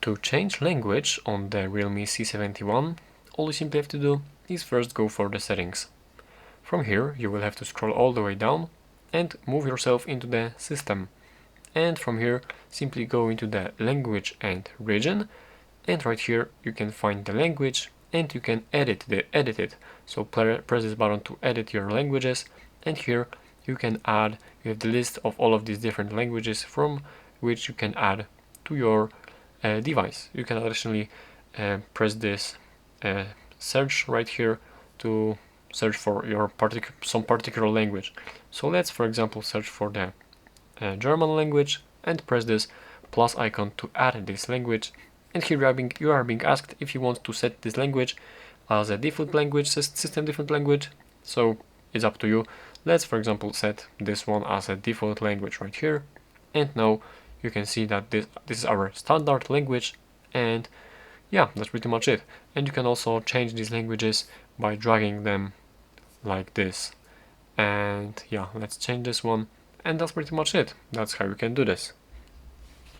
To change language on the Realme C71, all you simply have to do is first go for the settings. From here you will have to scroll all the way down and move yourself into the system. And from here simply go into the language and region, and right here you can find the language and you can edit it. So press this button to edit your languages, and here you have the list of all of these different languages from which you can add to your device. You can additionally press this search right here to search for your some particular language. So let's, for example, search for the German language and press this plus icon to add this language. And here you are being asked if you want to set this language as a default language, system default language. So it's up to you. Let's, for example, set this one as a default language right here. And now you can see that this is our standard language, and yeah, that's pretty much it. And you can also change these languages by dragging them like this. And yeah, let's change this one, and that's pretty much it. That's how you can do this.